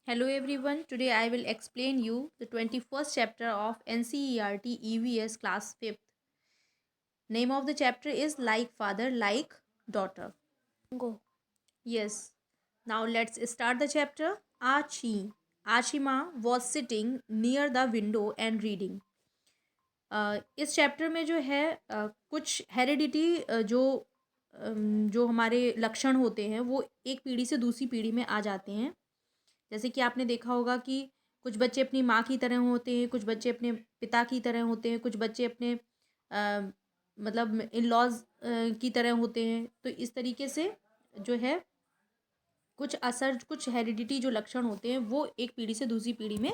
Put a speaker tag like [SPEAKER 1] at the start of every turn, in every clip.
[SPEAKER 1] Hello everyone, today I will explain you the 21st chapter of NCERT EVS class 5th. Name of the chapter is Like Father, Like Daughter.
[SPEAKER 2] Go.
[SPEAKER 1] Yes, now let's start the chapter. Ashima was sitting near the window and reading. इस chapter में जो है कुछ heredity जो हमारे लक्षण होते हैं वो एक पीढ़ी से दूसरी पीढ़ी में आ जाते हैं। जैसे कि आपने देखा होगा कि कुछ बच्चे अपनी माँ की तरह होते हैं, कुछ बच्चे अपने पिता की तरह होते हैं, कुछ बच्चे अपने मतलब इन लॉज की तरह होते हैं। तो इस तरीके से जो है कुछ असर, कुछ हेरिडिटी जो लक्षण होते हैं वो एक पीढ़ी से दूसरी पीढ़ी में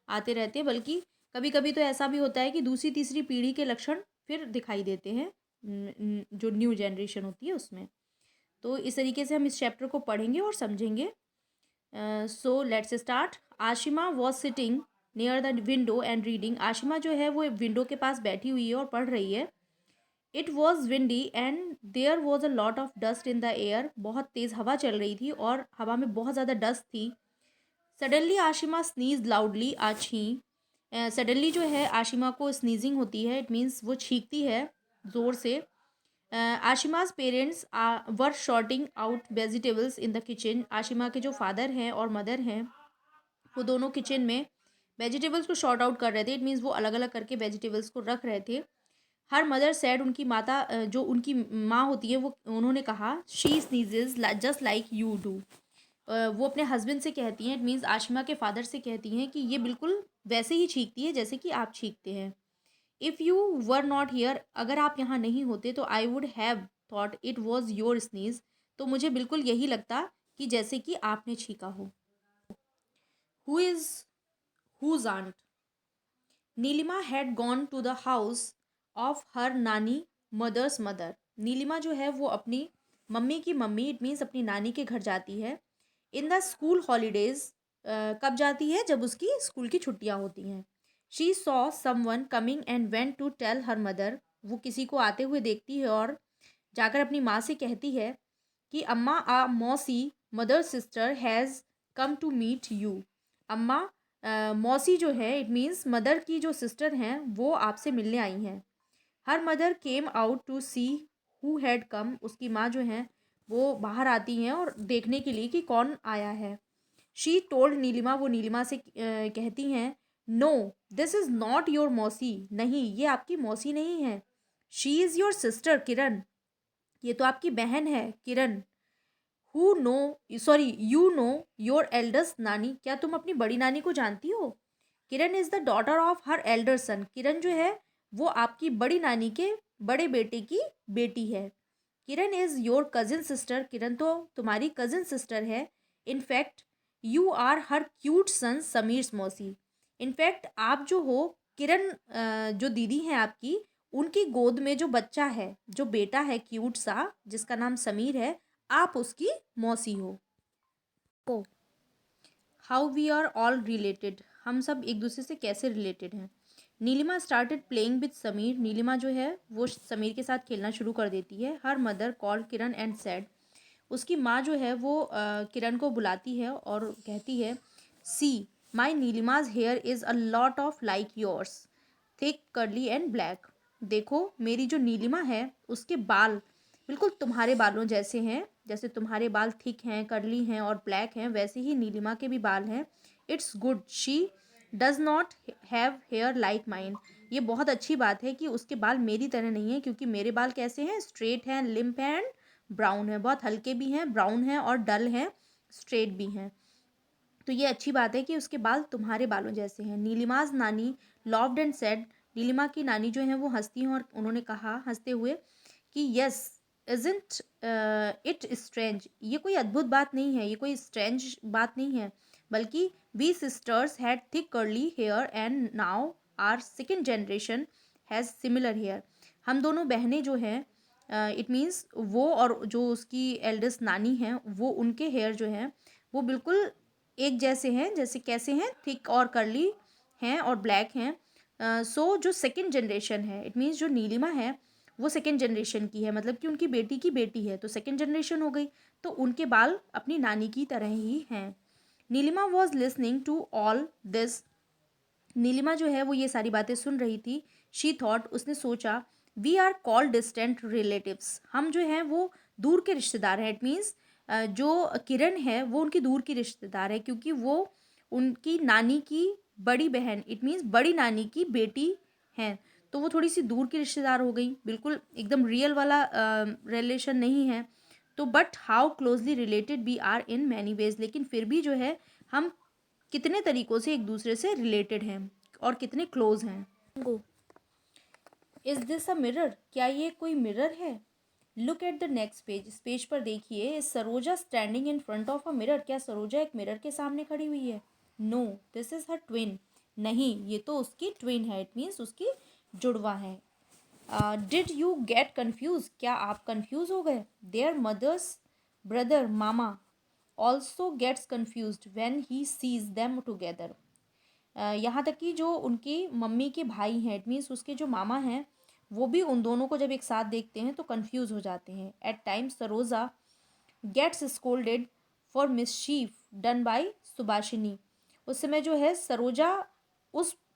[SPEAKER 1] आते रहते हैं। बल्कि कभी कभी तो ऐसा भी होता है कि दूसरी तीसरी पीढ़ी के लक्षण फिर दिखाई देते हैं जो न्यू जनरेशन होती है उसमें। तो इस तरीके से हम इस चैप्टर को पढ़ेंगे और समझेंगे। So let's start. Ashima was sitting near the window and reading. Ashima जो है वो विंडो के पास बैठी हुई है और पढ़ रही है। It was windy and there was a lot of dust in the air. बहुत तेज़ हवा चल रही थी और हवा में बहुत ज़्यादा डस्ट थी। Suddenly Ashima sneeze loudly. आछी सडनली जो है आशिमा को स्नीजिंग होती है, इट मीन्स वो छींकती है ज़ोर से। Ashima's parents were sorting out vegetables in the kitchen. Ashima के जो फादर हैं और मदर हैं वो दोनों किचन में वेजिटेबल्स को शॉर्ट आउट कर रहे थे, इट मीन्स वो अलग अलग करके वेजिटेबल्स को रख रहे थे। हर मदर सैड, उनकी माता जो उनकी माँ होती है वो उन्होंने कहा, she sneezes just like you do. वो अपने हस्बैंड से कहती हैं, इट मीन्स आशिमा के फादर से कहती हैं कि ये बिल्कुल वैसे ही छींकती है जैसे कि आप छींकते हैं। If you were not here, अगर आप यहाँ नहीं होते तो I would have thought it was your sneeze, तो मुझे बिल्कुल यही लगता कि जैसे कि आपने छींका हो। Who is whose aunt? Nilima had gone to the house of her nani mother's mother. Nilima जो है वो अपनी मम्मी की मम्मी, इट मीन्स अपनी नानी के घर जाती है। इन द स्कूल हॉलीडेज, कब जाती है? जब उसकी स्कूल की छुट्टियां होती हैं। She saw someone coming and went to tell her mother. वो किसी को आते हुए देखती है और जाकर अपनी माँ से कहती है कि अम्मा, आ mausi mother sister has come to meet you. अम्मा, मौसी जो है इट मीन्स मदर की जो सिस्टर हैं वो आपसे मिलने आई हैं। Her mother came out to see who had come. उसकी माँ जो हैं वो बाहर आती हैं और देखने के लिए कि कौन आया है। शी टोल्ड नीलिमा, वो नीलिमा से कहती हैं, no this is not your mausi. नहीं, ये आपकी मौसी नहीं है। She is your sister Kiran. ये तो आपकी बहन है Kiran. Who no sorry you know your eldest nani. क्या तुम अपनी बड़ी नानी को जानती हो? Kiran is the daughter of her elder son. Kiran जो है वो आपकी बड़ी नानी के बड़े बेटे की बेटी है। Kiran is your cousin sister. Kiran तो तुम्हारी कजिन सिस्टर है। In fact you are her cute son Sameer mausi. In fact आप जो हो किरण, जो दीदी हैं आपकी, उनकी गोद में जो बच्चा है, जो बेटा है क्यूट सा जिसका नाम समीर है, आप उसकी मौसी हो।
[SPEAKER 2] Go.
[SPEAKER 1] How we are all related, हम सब एक दूसरे से कैसे रिलेटेड हैं। Nilima started playing with Sameer. Nilima जो है वो समीर के साथ खेलना शुरू कर देती है। Her mother call Kiran and sad. उसकी माँ जो है वो किरण को बुलाती है और कहती है, see my Neelima's hair is a lot of like yours, thick curly and black. देखो मेरी जो नीलिमा है उसके बाल बिल्कुल तुम्हारे बालों जैसे हैं। जैसे तुम्हारे बाल थिक हैं, कर्ली हैं और ब्लैक हैं, वैसे ही नीलिमा के भी बाल हैं। It's good she does not have hair like mine. ये बहुत अच्छी बात है कि उसके बाल मेरी तरह नहीं है, क्योंकि मेरे बाल कैसे हैं? स्ट्रेट हैं, लिम्प हैं एंड ब्राउन है। बहुत हल्के भी हैं, ब्राउन हैं और डल हैं, स्ट्रेट भी हैं। तो ये अच्छी बात है कि उसके बाल तुम्हारे बालों जैसे हैं। नीलिमाज नानी लॉफ्ड एंड सेड। नीलिमा की नानी जो है वो हंसती हैं और उन्होंने कहा हंसते हुए कि यस इजंट इट स्ट्रेंज। ये कोई अद्भुत बात नहीं है, ये कोई स्ट्रेंज बात नहीं है, बल्कि we sisters had thick curly hair and now our second generation has similar hair. हम दोनों बहनें जो हैं, इट मीन्स वो और जो उसकी एल्डेस्ट नानी हैं, वो उनके हेयर जो हैं वो बिल्कुल एक जैसे हैं। जैसे कैसे हैं? थिक और कर्ली हैं और ब्लैक हैं। सो जो सेकंड जनरेशन है, इट मीन्स जो नीलिमा है वो सेकंड जनरेशन की है, मतलब कि उनकी बेटी की बेटी है, तो सेकंड जनरेशन हो गई। तो उनके बाल अपनी नानी की तरह ही हैं। Nilima was listening to all this. Nilima जो है वो ये सारी बातें सुन रही थी। शी थॉट, उसने सोचा, we are called distant relatives, हम जो हैं वो दूर के रिश्तेदार हैं। इट मीन्स जो किरण है वो उनकी दूर की रिश्तेदार है, क्योंकि वो उनकी नानी की बड़ी बहन, इट मीन्स बड़ी नानी की बेटी हैं। तो वो थोड़ी सी दूर की रिश्तेदार हो गई, बिल्कुल एकदम रियल वाला रिलेशन नहीं है। तो but how closely related we are in many ways, लेकिन फिर भी जो है हम कितने तरीकों से एक दूसरे से रिलेटेड हैं और कितने क्लोज हैं।
[SPEAKER 2] Go.
[SPEAKER 1] Is this a mirror, क्या ये कोई मिरर है? Look at the next page, इस पेज पर देखिए। Is Saroja standing in front of a mirror, क्या सरोजा एक मिरर के सामने खड़ी हुई है? No, this is her twin, नहीं ये तो उसकी ट्विन है, इट मीन्स उसकी जुड़वा है। डिड यू गेट कन्फ्यूज, क्या आप कन्फ्यूज हो गए? Their mother's brother mama also gets confuse when he sees them together. यहाँ तक कि जो उनकी मम्मी के भाई हैं, इट मीन्स उसके जो मामा हैं, वो भी उन दोनों को जब एक साथ देखते हैं तो कंफ्यूज हो जाते हैं। At times Saroja gets scolded for mischief done by Subhashini. उस समय जो है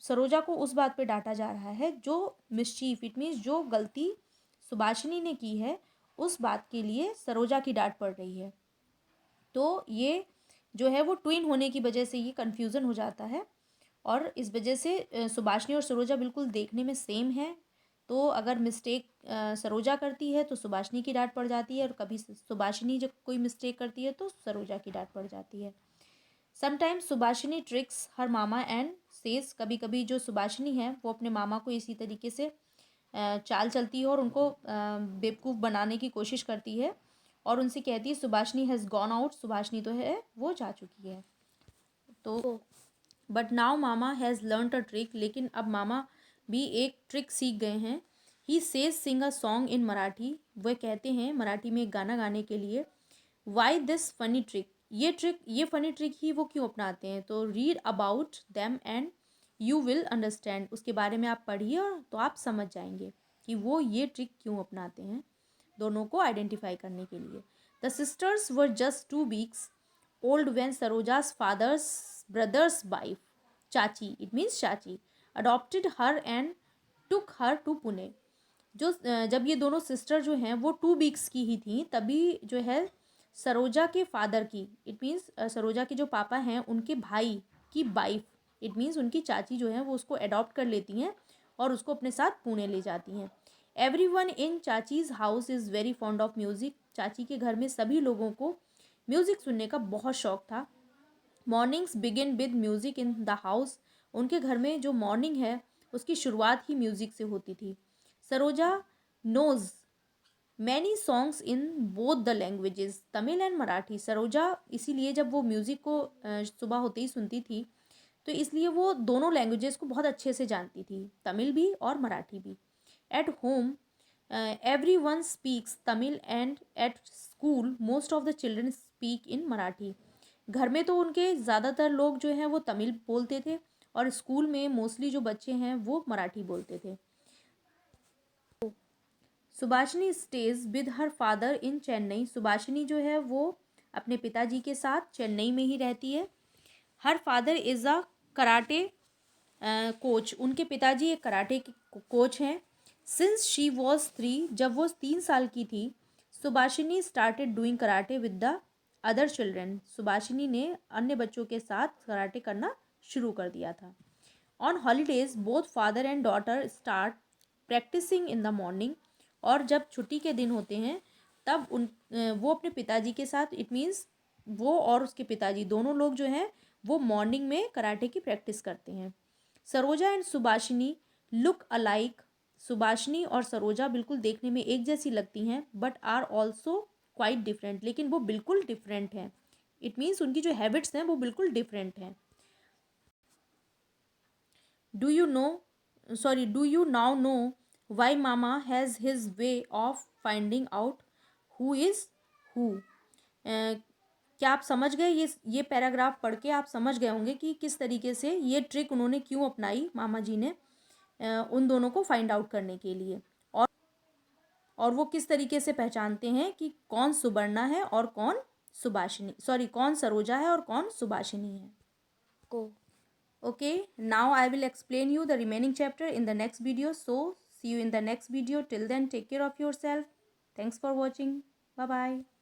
[SPEAKER 1] सरोजा को उस बात पे डांटा जा रहा है जो मिसशीफ, इट मीन्स जो गलती सुभाषिनी ने की है, उस बात के लिए सरोजा की डांट पड़ रही है। तो ये जो है वो ट्विन होने की वजह से ये कन्फ्यूज़न हो जाता है, और इस वजह से सुभाषिनी और सरोजा बिल्कुल देखने में सेम है। तो अगर मिस्टेक सरोजा करती है तो सुभाषिनी की डांट पड़ जाती है, और कभी सुभाषिनी जब कोई मिस्टेक करती है तो सरोजा की डांट पड़ जाती है। Sometimes Subhashini tricks her mama and says, कभी कभी जो सुभाषिनी है वो अपने मामा को इसी तरीके से चाल चलती है और उनको बेवकूफ़ बनाने की कोशिश करती है, और उनसे कहती है Subhashini has gone out, Subhashini तो है वो जा चुकी है। तो
[SPEAKER 2] go.
[SPEAKER 1] But now mama has learn a trick, लेकिन अब मामा भी एक ट्रिक सीख गए हैं। He says sing a song in Marathi, वह कहते हैं मराठी में एक गाना गाने के लिए। वाई दिस फनी ट्रिक, ये फनी ट्रिक ही वो क्यों अपनाते हैं? तो read about them and you will understand, उसके बारे में आप पढ़िए और तो आप समझ जाएंगे कि वो ये ट्रिक क्यों अपनाते हैं, दोनों को आइडेंटिफाई करने के लिए। The sisters were just 2 weeks old when Saroja's father's brother's wife chachi, it means chachi, adopted her and took her to Pune. जब ये दोनों सिस्टर जो हैं वो 2 weeks की ही थी, तभी जो है सरोजा के फादर की, इट मीन्स सरोजा के जो पापा हैं उनके भाई की वाइफ, इट मीन्स उनकी चाची जो है वो उसको अडॉप्ट कर लेती हैं और उसको अपने साथ पुणे ले जाती हैं। Everyone in chachi's house is very fond of music, चाची के घर में सभी लोगों को म्यूज़िक सुनने का बहुत शौक था। Mornings begin with music in the house, उनके घर में जो मॉर्निंग है उसकी शुरुआत ही म्यूज़िक से होती थी। Saroja knows many songs in both the languages Tamil and Marathi, Saroja इसीलिए जब वो म्यूज़िक को सुबह होते ही सुनती थी तो इसलिए वो दोनों लैंग्वेजेस को बहुत अच्छे से जानती थी, तमिल भी और मराठी भी। At home every one speaks Tamil and at school most of the children speak in Marathi, घर में तो उनके ज़्यादातर लोग जो हैं वो तमिल बोलते थे और स्कूल में मोस्टली जो बच्चे हैं वो मराठी बोलते थे। Subhashini stage with her father in Chennai, Subhashini जो है वो अपने पिताजी के साथ चेन्नई में ही रहती है। Her father is a karate coach, उनके पिताजी एक कराटे के कोच हैं। सिंस शी वॉज 3, जब वो 3 साल की थी, Subhashini started doing karate with the other children, Subhashini ने अन्य बच्चों के साथ कराटे करना शुरू कर दिया था। On holidays both father and daughter start practising in the morning, और जब छुट्टी के दिन होते हैं तब वो अपने पिताजी के साथ, इट मीन्स वो और उसके पिताजी दोनों लोग जो हैं वो मॉर्निंग में कराटे की प्रैक्टिस करते हैं। Saroja and Subhashini look alike, Subhashini और सरोजा बिल्कुल देखने में एक जैसी लगती हैं but are also quite different, लेकिन वो बिल्कुल डिफरेंट हैं, इट मीन्स उनकी जो हैबिट्स हैं वो बिल्कुल डिफरेंट हैं। Do you know do you now know why mama has his way of finding out who is who, क्या आप समझ गए? ये पैराग्राफ पढ़ के आप समझ गए होंगे कि किस तरीके से ये ट्रिक उन्होंने क्यों अपनाई मामा जी ने उन दोनों को फाइंड आउट करने के लिए, और वो किस तरीके से पहचानते हैं कि कौन सुपर्णा है और कौन सुभाषिनी, सॉरी, कौन सरोजा है और कौन सुभाषिनी है.
[SPEAKER 2] को.
[SPEAKER 1] Okay, now I will explain you the remaining chapter in the next video. So see you in the next video. Till then, take care of yourself. Thanks for watching. Bye bye.